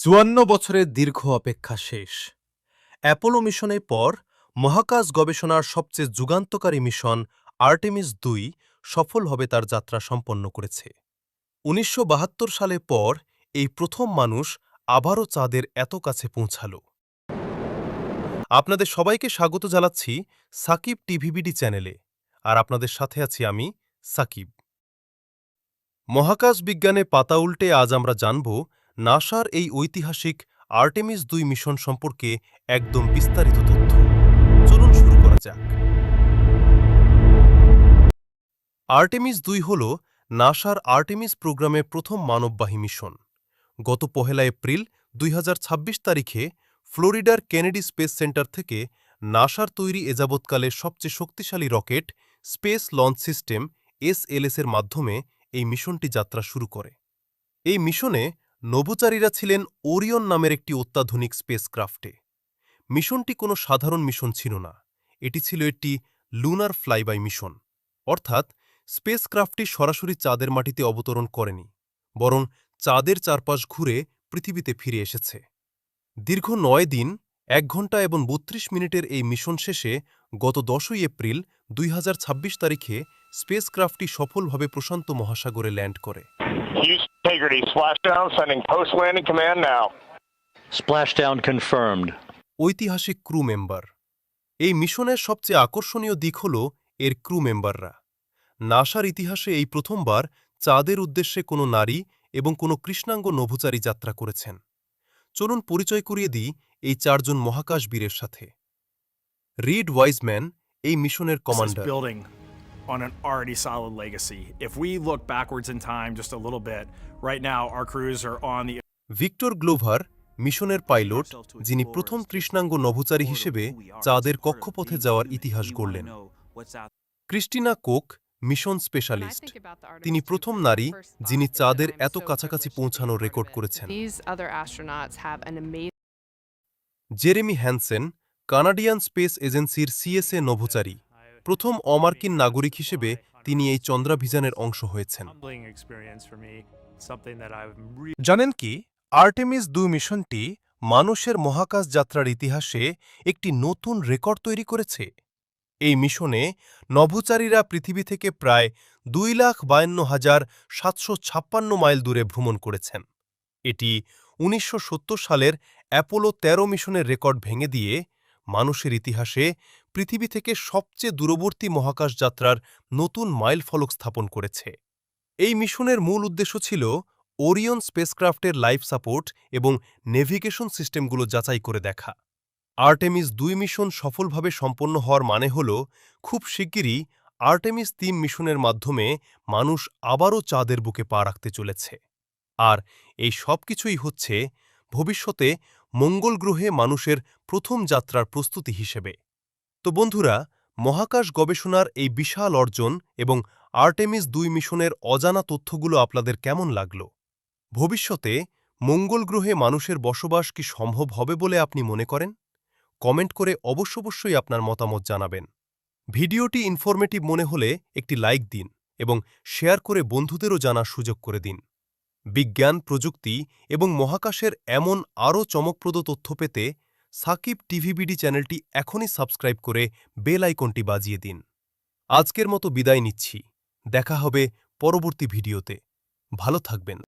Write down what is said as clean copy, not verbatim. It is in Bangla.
৫৪ বছরের দীর্ঘ অপেক্ষা শেষ। অ্যাপোলো মিশনের পর মহাকাশ গবেষণার সবচেয়ে যুগান্তকারী মিশন আর্টেমিস-২ সফলভাবে তার যাত্রা সম্পন্ন করেছে। ১৯৭২ সালের পর এই প্রথম মানুষ আবারও চাঁদের এত কাছে পৌঁছাল। আপনাদের সবাইকে স্বাগত জানাচ্ছি সাকিব টিভিবিডি চ্যানেলে, আর আপনাদের সাথে আছি আমি, সাকিব। মহাকাশ বিজ্ঞানে পাতা উল্টে আজ আমরা জানব নাসার এই ঐতিহাসিক আর্টেমিস-২ মিশন সম্পর্কে একদম বিস্তারিত তথ্য। চলুন শুরু করা যাক। আর্টেমিস-২ হল নাসার আর্টেমিস প্রোগ্রামের প্রথম মানববাহী মিশন। গত ১ এপ্রিল ২০২৬ তারিখে ফ্লোরিডার কেনেডি স্পেস সেন্টার থেকে নাসার তৈরি এযাবৎকালের সবচেয়ে শক্তিশালী রকেট স্পেস লঞ্চ সিস্টেম SLS-এর মাধ্যমে এই মিশনটি যাত্রা শুরু করে। এই মিশনে নভোচারীরা ছিলেন ওরিয়ন নামের একটি অত্যাধুনিক স্পেসক্রাফটে। মিশনটি কোনো সাধারণ মিশন ছিল না, এটি ছিল একটি লুনার ফ্লাইবাই মিশন, অর্থাৎ স্পেসক্রাফটটি সরাসরি চাঁদের মাটিতে অবতরণ করেনি, বরং চাঁদের চারপাশ ঘুরে পৃথিবীতে ফিরে এসেছে। দীর্ঘ ৯ দিন ১ ঘণ্টা এবং ৩২ মিনিটের এই মিশন শেষে গত ১০ এপ্রিল ২০২৬ তারিখে স্পেসক্রাফটটি সফলভাবে প্রশান্ত মহাসাগরে ল্যান্ড করে। Integrity, splashdown, sending post-landing command now. Splashdown confirmed. ঐতিহাসিক ক্রু মেম্বার। এই মিশনের সবচেয়ে আকর্ষণীয় দিক হল এর ক্রু মেম্বাররা। নাসার ইতিহাসে এই প্রথমবার চাঁদের উদ্দেশ্যে কোনো নারী এবং কোনো কৃষ্ণাঙ্গ নভোচারী যাত্রা করেছেন। চলুন পরিচয় করিয়ে দিই এই ৪ জন মহাকাশবীরের সাথে। রিড ওয়াইজম্যান এই মিশনের commander. On an already solid legacy. If we look backwards in time just a little bit, right now our crews are on the Victor Glover মিশনের পাইলট, যিনি প্রথম কৃষ্ণাঙ্গ নভোচারী হিসেবে চাঁদের কক্ষপথে যাওয়ার ইতিহাস গড়লেন। ক্রিস্টিনা কোক মিশন স্পেশালিস্ট, তিনি প্রথম নারী যিনি চাঁদের এত কাছাকাছি পৌঁছানোর রেকর্ড করেছেন। জেরেমি হ্যানসেন কানাডিয়ান স্পেস এজেন্সির CSA নভোচারী, প্রথম অমার্কিন নাগরিক হিসেবে তিনি এই চন্দ্রাভিযানের অংশ হয়েছেন। জানেন কি, আর্টেমিস-২ মিশনটি মানুষের মহাকাশ যাত্রার ইতিহাসে একটি নতুন রেকর্ড তৈরি করেছে। এই মিশনে নভোচারীরা পৃথিবী থেকে প্রায় ২,৫২,৭৫৬ মাইল দূরে ভ্রমণ করেছেন। এটি ১৯৭০ সালের অ্যাপোলো ১৩ মিশনের রেকর্ড ভেঙে দিয়ে মানুষের ইতিহাসে পৃথিবী থেকে সবচেয়ে দূরবর্তী মহাকাশ যাত্রার নতুন মাইলফলক স্থাপন করেছে। এই মিশনের মূল উদ্দেশ্য ছিল ওরিয়ন স্পেসক্রাফটের লাইফ সাপোর্ট এবং নেভিগেশন সিস্টেমগুলো যাচাই করে দেখা। আর্টেমিস-২ মিশন সফলভাবে সম্পন্ন হওয়ার মানে হল খুব শিগগিরই আর্টেমিস-৩ মিশনের মাধ্যমে মানুষ আবারও চাঁদের বুকে পা রাখতে চলেছে। আর এই সব কিছুই হচ্ছে ভবিষ্যতে মঙ্গল গ্রহে মানুষের প্রথম যাত্রার প্রস্তুতি হিসেবে। তো বন্ধুরা, মহাকাশ গবেষণার এই বিশাল অর্জন এবং আর্টেমিস-২ মিশনের অজানা তথ্যগুলো আপনাদের কেমন লাগল? ভবিষ্যতে মঙ্গল গ্রহে মানুষের বসবাস কি সম্ভব হবে বলে আপনি মনে করেন? কমেন্ট করে অবশ্যই আপনার মতামত জানাবেন। ভিডিওটি ইনফরমেটিভ মনে হলে একটি লাইক দিন এবং শেয়ার করে বন্ধুদেরও জানার সুযোগ করে দিন। বিজ্ঞান, প্রযুক্তি এবং মহাকাশের এমন আরও চমকপ্রদ তথ্য পেতে সাকিব টিভিবিডি চ্যানেলটি এখনই সাবস্ক্রাইব করে বেল আইকনটি বাজিয়ে দিন। আজকের মতো বিদায় নিচ্ছি, দেখা হবে পরবর্তী ভিডিওতে। ভালো থাকবেন।